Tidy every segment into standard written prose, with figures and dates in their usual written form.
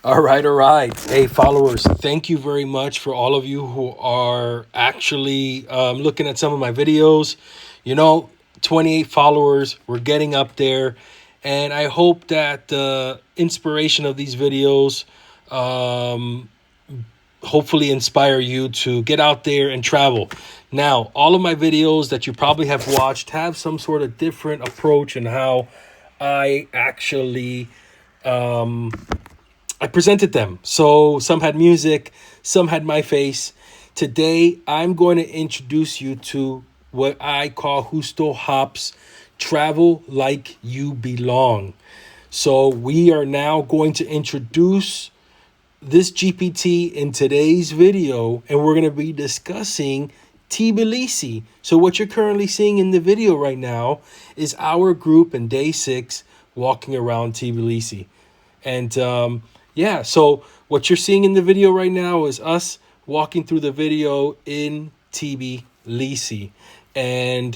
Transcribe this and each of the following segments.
All right, all right. Hey, followers, thank you very much for all of you who are actually looking at some of my videos. You know, 28 followers, we're getting up there. And I hope that the inspiration of these videos hopefully inspire you to get out there and travel. Now, all of my videos that you probably have watched have some sort of different approach in how I actually I presented them. So some had music, some had my face. Today, I'm going to introduce you to what I call Justo Hops Travel Like You Belong. So we are now going to introduce this GPT in today's video, and we're going to be discussing Tbilisi. So what you're currently seeing in the video right now is our group in day 6 walking around Tbilisi. And so what you're seeing in the video right now is us walking through the video in Tbilisi. And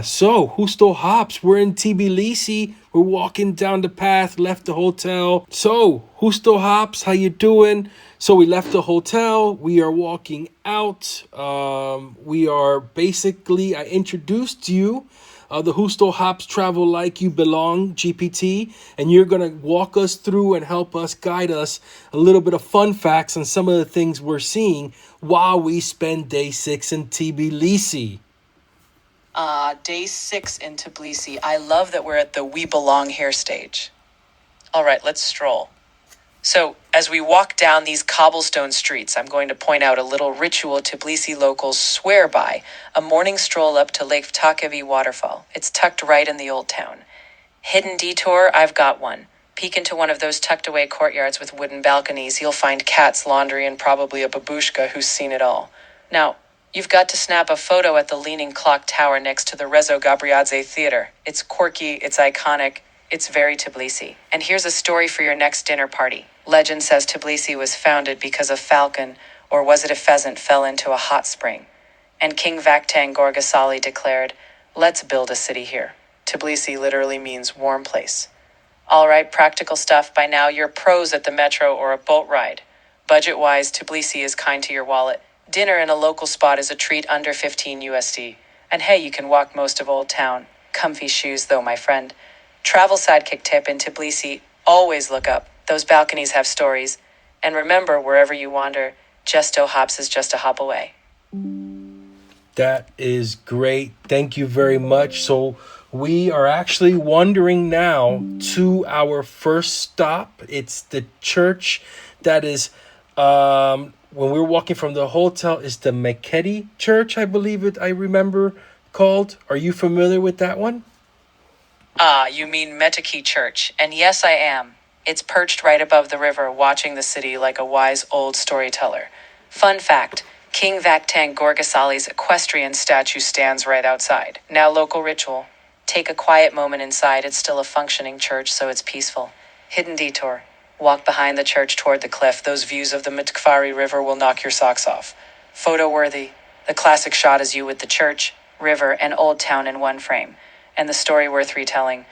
so Justo Hops, we're in Tbilisi. We're walking down the path, left the hotel. So Justo Hops, how you doing? So we left the hotel. We are walking out. We are basically, I introduced you the Justo Hops Travel Like You Belong GPT, and you're going to walk us through and help us guide us a little bit of fun facts on some of the things we're seeing while we spend day 6 in Tbilisi. Day 6 in Tbilisi. I love that we're at the We Belong Here stage. All right, let's stroll. So, as we walk down these cobblestone streets, I'm going to point out a little ritual Tbilisi locals swear by, a morning stroll up to Lake Vtakevi waterfall. It's tucked right in the old town. Hidden detour, I've got one. Peek into one of those tucked away courtyards with wooden balconies. You'll find cats, laundry, and probably a babushka who's seen it all. Now, you've got to snap a photo at the leaning clock tower next to the Rezo Gabriadze Theater. It's quirky, it's iconic, it's very Tbilisi. And here's a story for your next dinner party. Legend says Tbilisi was founded because a falcon, or was it a pheasant, fell into a hot spring. And King Vakhtang Gorgasali declared, "Let's build a city here." Tbilisi literally means warm place. All right, practical stuff. By now, you're pros at the metro or a boat ride. Budget-wise, Tbilisi is kind to your wallet. Dinner in a local spot is a treat under 15 USD. And hey, you can walk most of Old Town. Comfy shoes though, my friend. Travel sidekick tip in Tbilisi, always look up. Those balconies have stories. And remember, wherever you wander, Justo Hops is just a hop away. That is great. Thank you very much. So we are actually wandering now to our first stop. It's the church that is, when we were walking from the hotel, is the Metekhi Church, I believe I remember called. Are you familiar with that one? You mean Metekhi Church. And yes, I am. It's perched right above the river, watching the city like a wise old storyteller. Fun fact, King Vakhtang Gorgasali's equestrian statue stands right outside. Now local ritual. Take a quiet moment inside. It's still a functioning church, so it's peaceful. Hidden detour. Walk behind the church toward the cliff. Those views of the Metekhi River will knock your socks off. Photo worthy. The classic shot is you with the church, river, and old town in one frame. And the story worth retelling.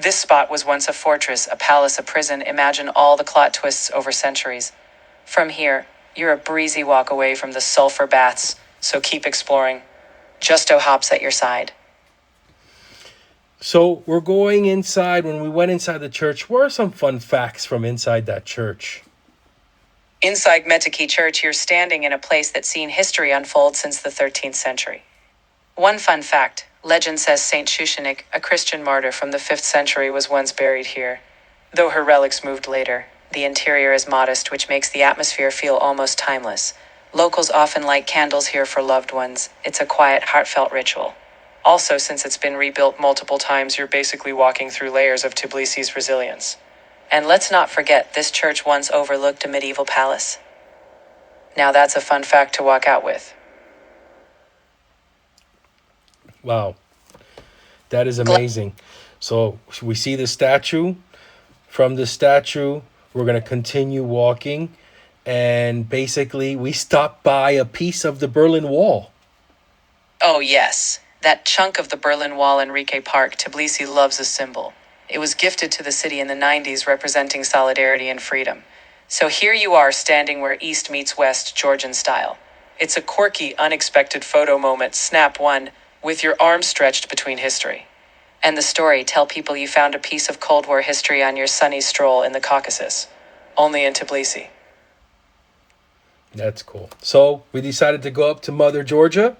This spot was once a fortress, a palace, a prison. Imagine all the plot twists over centuries. From here, you're a breezy walk away from the sulfur baths, so keep exploring. Justo Hops at your side. So we're going inside. When we went inside the church, what are some fun facts from inside that church? Inside Metekhi Church, you're standing in a place that's seen history unfold since the 13th century. One fun fact, legend says Saint Shushanik, a Christian martyr from the 5th century, was once buried here. Though her relics moved later, the interior is modest, which makes the atmosphere feel almost timeless. Locals often light candles here for loved ones. It's a quiet, heartfelt ritual. Also, since it's been rebuilt multiple times, you're basically walking through layers of Tbilisi's resilience. And let's not forget, this church once overlooked a medieval palace. Now that's a fun fact to walk out with. Wow, that is amazing. So we see the statue. From the statue, we're going to continue walking. And basically, we stop by a piece of the Berlin Wall. Oh, yes. That chunk of the Berlin Wall in Rieke Park, Tbilisi loves a symbol. It was gifted to the city in the 90s, representing solidarity and freedom. So here you are standing where East meets West, Georgian style. It's a quirky, unexpected photo moment, snap one, with your arms stretched between history. And the story, tell people you found a piece of Cold War history on your sunny stroll in the Caucasus. Only in Tbilisi. That's cool. So we decided to go up to Mother Georgia,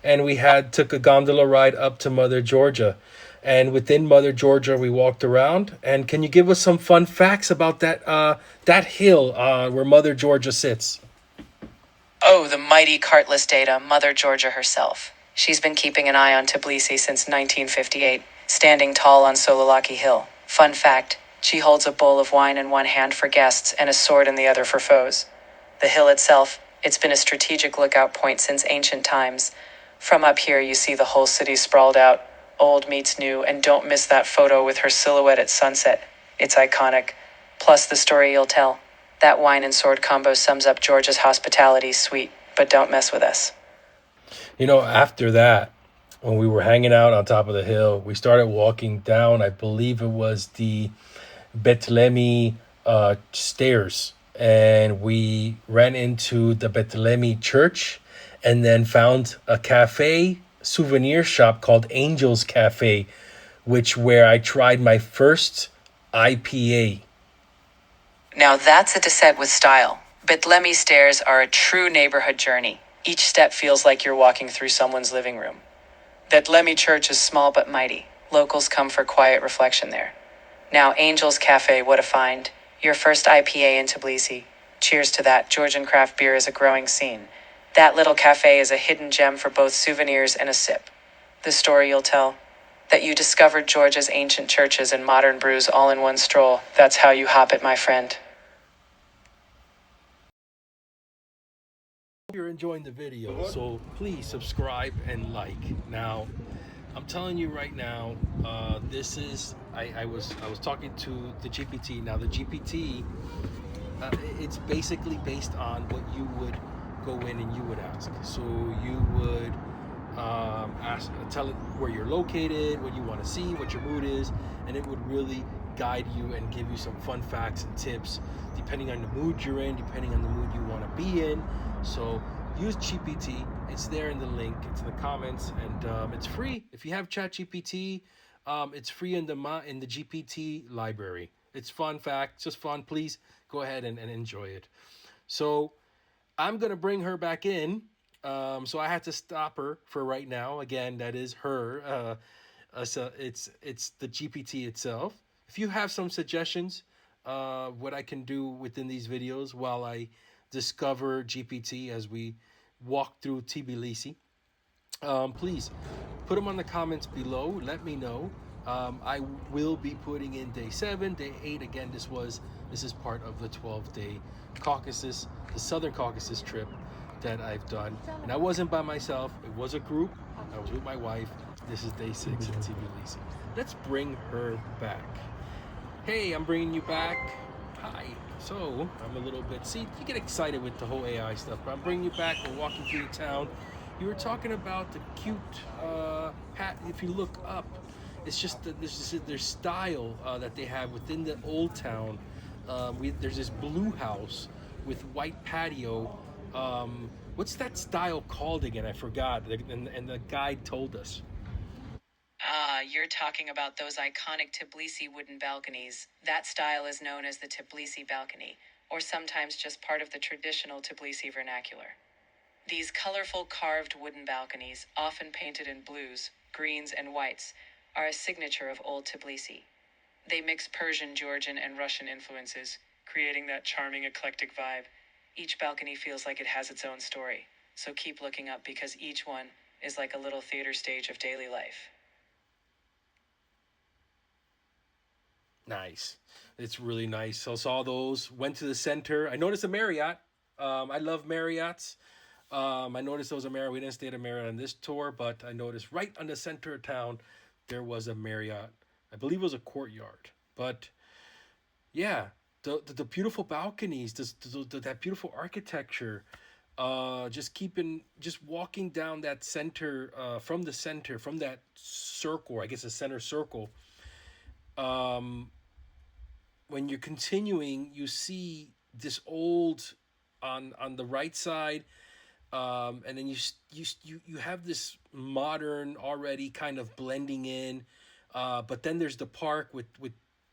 and we took a gondola ride up to Mother Georgia. And within Mother Georgia, we walked around. And can you give us some fun facts about that hill where Mother Georgia sits? Oh, the mighty cartless data, Mother Georgia herself. She's been keeping an eye on Tbilisi since 1958, standing tall on Solalaki Hill. Fun fact, she holds a bowl of wine in one hand for guests and a sword in the other for foes. The hill itself, it's been a strategic lookout point since ancient times. From up here, you see the whole city sprawled out, old meets new, and don't miss that photo with her silhouette at sunset. It's iconic. Plus the story you'll tell. That wine and sword combo sums up Georgia's hospitality, sweet, but don't mess with us. After that, when we were hanging out on top of the hill, we started walking down. I believe it was the Betlemi Stairs, and we ran into the Betlemi Church, and then found a cafe souvenir shop called Angel's Cafe, where I tried my first IPA. Now that's a descent with style. Betlemi Stairs are a true neighborhood journey. Each step feels like you're walking through someone's living room. Betlemi Church is small but mighty. Locals come for quiet reflection there. Now Angel's Cafe, what a find. Your first IPA in Tbilisi. Cheers to that. Georgian craft beer is a growing scene. That little cafe is a hidden gem for both souvenirs and a sip. The story you'll tell? That you discovered Georgia's ancient churches and modern brews all in one stroll. That's how you hop it, my friend. If you're enjoying the video, so please subscribe and like. Now, I'm telling you right now, this is I was talking to the GPT. Now the GPT, it's basically based on what you would go in and you would ask. So you would tell it where you're located, what you want to see, what your mood is, and it would really guide you and give you some fun facts and tips depending on the mood you're in, depending on the mood you want to be in. So use GPT. It's there in the link. It's in the comments, and it's free. If you have ChatGPT, it's free in the GPT library. It's fun fact, just fun. Please go ahead and enjoy it. So I'm gonna bring her back in. So I had to stop her for right now. Again, that is her. So it's the GPT itself. If you have some suggestions, what I can do within these videos while I discover GPT as we walk through Tbilisi, please put them on the comments below. Let me know. I will be putting in day 7, day 8. Again, this is part of the 12-day Caucasus, the Southern Caucasus trip that I've done. And I wasn't by myself. It was a group. I was with my wife. This is day 6 in Tbilisi. Let's bring her back. Hey, I'm bringing you back. Hi. So I'm a little bit, see, you get excited with the whole AI stuff, but I'm bringing you back. We're walking through the town. You were talking about the cute hat. If you look up, it's just their style that they have within the old town. There's this blue house with white patio. What's that style called again? I forgot. And the guide told us. You're talking about those iconic Tbilisi wooden balconies. That style is known as the Tbilisi balcony, or sometimes just part of the traditional Tbilisi vernacular. These colorful carved wooden balconies, often painted in blues, greens, and whites, are a signature of old Tbilisi. They mix Persian, Georgian, and Russian influences, creating that charming eclectic vibe. Each balcony feels like it has its own story, so keep looking up because each one is like a little theater stage of daily life. Nice. It's really nice. So saw those. Went to the center. I noticed a Marriott. I love Marriotts. I noticed there was a Marriott. We didn't stay at a Marriott on this tour, but I noticed right on the center of town there was a Marriott. I believe it was a Courtyard. But yeah, the beautiful balconies, that beautiful architecture. Just walking down that center, from that circle. I guess a center circle. When you're continuing, you see this old on the right side, and then you have this modern already kind of blending in, but then there's the park with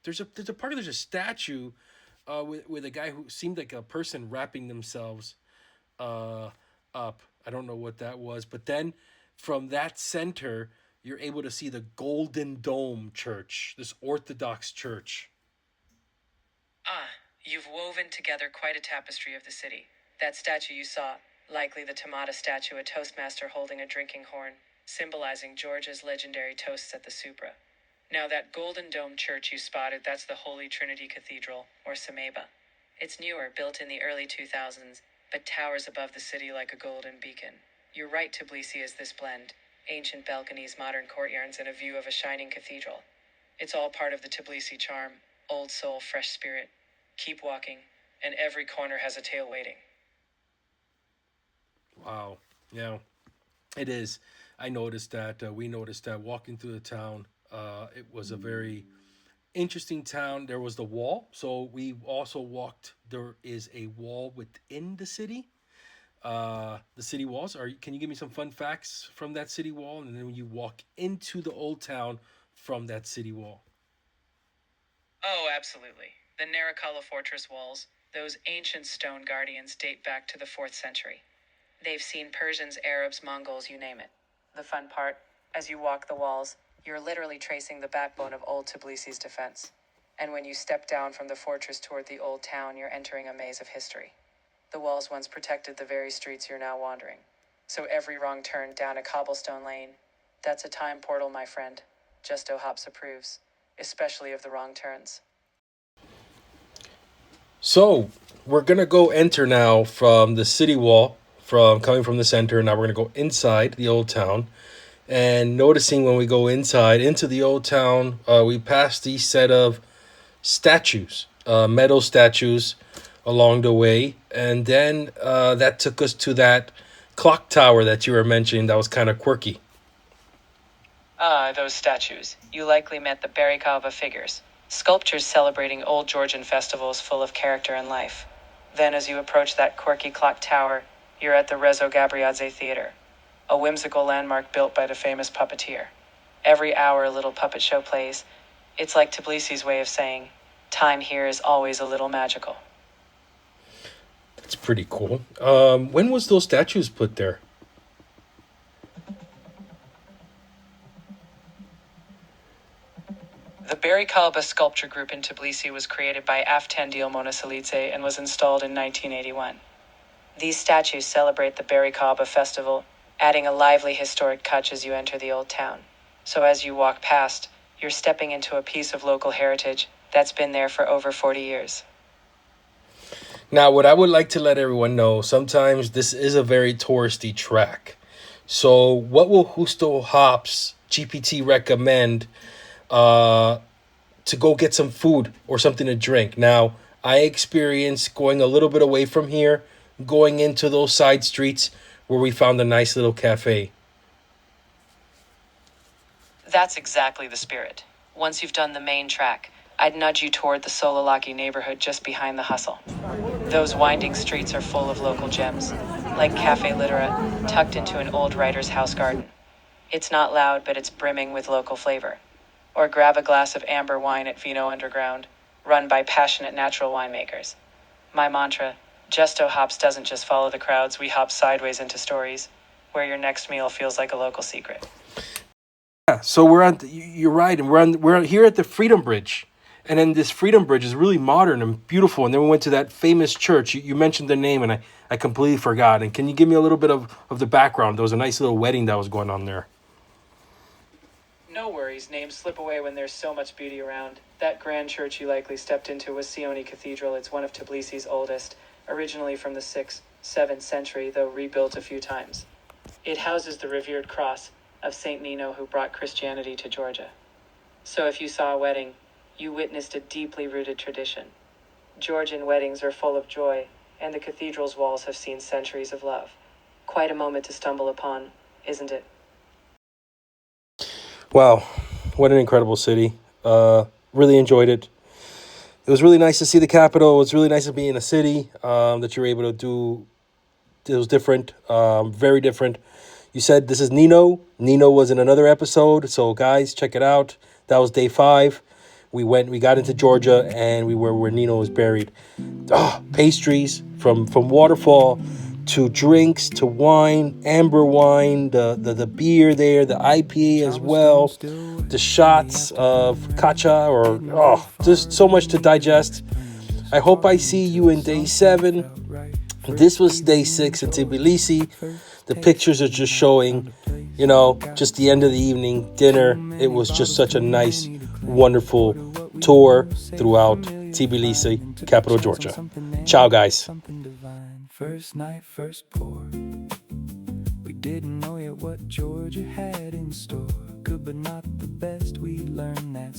there's a statue, with a guy who seemed like a person wrapping themselves uh, up. I don't know what that was, but then from that center, you're able to see the Golden Dome Church, this Orthodox church. Ah, you've woven together quite a tapestry of the city. That statue you saw, likely the Tamata statue, a toastmaster holding a drinking horn, symbolizing Georgia's legendary toasts at the Supra. Now that Golden Dome Church you spotted, that's the Holy Trinity Cathedral, or Sameba. It's newer, built in the early 2000s, but towers above the city like a golden beacon. You're right, Tbilisi is this blend. Ancient balconies, modern courtyards, and a view of a shining cathedral. It's all part of the Tbilisi charm. Old soul, fresh spirit. Keep walking, and every corner has a tale waiting. Wow. Yeah, it is. I noticed that. We noticed that walking through the town. It was a very interesting town. There was the wall. So we also walked. There is a wall within the city. The city walls. Can you give me some fun facts from that city wall? And then when you walk into the old town from that city wall. Oh, absolutely. The Narikala Fortress walls, those ancient stone guardians, date back to the 4th century. They've seen Persians, Arabs, Mongols, you name it. The fun part, as you walk the walls, you're literally tracing the backbone of old Tbilisi's defense. And when you step down from the fortress toward the old town, you're entering a maze of history. The walls once protected the very streets you're now wandering. So every wrong turn down a cobblestone lane, that's a time portal, my friend. Justo Hops approves, especially of the wrong turns. So we're gonna go enter now from the city wall, from coming from the center. Now we're gonna go inside the old town, and noticing when we go inside into the old town, we pass these set of statues, metal statues, along the way, and then that took us to that clock tower that you were mentioning. That was kind of quirky. Ah, those statues. You likely met the Barikava figures. Sculptures celebrating old Georgian festivals full of character and life. Then as you approach that quirky clock tower, you're at the Rezo Gabriadze Theater, a whimsical landmark built by the famous puppeteer. Every hour a little puppet show plays. It's like Tbilisi's way of saying, time here is always a little magical. It's pretty cool. When was those statues put there? The Barikalba sculpture group in Tbilisi was created by Aftandil Monasalidze and was installed in 1981. These statues celebrate the Barikalba festival, adding a lively historic touch as you enter the old town. So as you walk past, you're stepping into a piece of local heritage that's been there for over 40 years. Now, what I would like to let everyone know, sometimes this is a very touristy track. So, what will Justo Hops GPT recommend to go get some food or something to drink? Now, I experienced going a little bit away from here, going into those side streets where we found a nice little cafe. That's exactly the spirit. Once you've done the main track, I'd nudge you toward the Solalaki neighborhood just behind the hustle. Those winding streets are full of local gems, like Cafe Litera, tucked into an old writer's house garden. It's not loud, but it's brimming with local flavor. Or grab a glass of amber wine at Vino Underground, run by passionate natural winemakers. My mantra, Justo Hops doesn't just follow the crowds, we hop sideways into stories, where your next meal feels like a local secret. Yeah, so you're right, and we're here at the Freedom Bridge. And then this Freedom Bridge is really modern and beautiful. And then we went to that famous church. You mentioned the name, and I completely forgot. And can you give me a little bit of the background? There was a nice little wedding that was going on there. No worries, names slip away when there's so much beauty around. That grand church you likely stepped into was Sioni Cathedral. It's one of Tbilisi's oldest, originally from the 6th, 7th century, though rebuilt a few times. It houses the revered cross of Saint Nino, who brought Christianity to Georgia. So if you saw a wedding, you witnessed a deeply rooted tradition. Georgian weddings are full of joy, and the cathedral's walls have seen centuries of love. Quite a moment to stumble upon, isn't it? Wow, what an incredible city. Really enjoyed it. It was really nice to see the capital. It was really nice to be in a city that you're able to do. It was different, very different. You said this is Nino. Nino was in another episode. So guys, check it out. That was day 5. We got into Georgia, and we were where Nino was buried. Pastries from waterfall to drinks to wine, amber wine, the beer there, the IPA as well, the shots of chacha, just so much to digest. I hope I see you in day 7. This was day 6 in Tbilisi. The pictures are just showing, just the end of the evening, dinner. It was just such a nice, wonderful tour throughout Tbilisi, capital Georgia. Ciao, guys. First night, first pour. We didn't know yet what Georgia had in store. Good but not the best, we learned that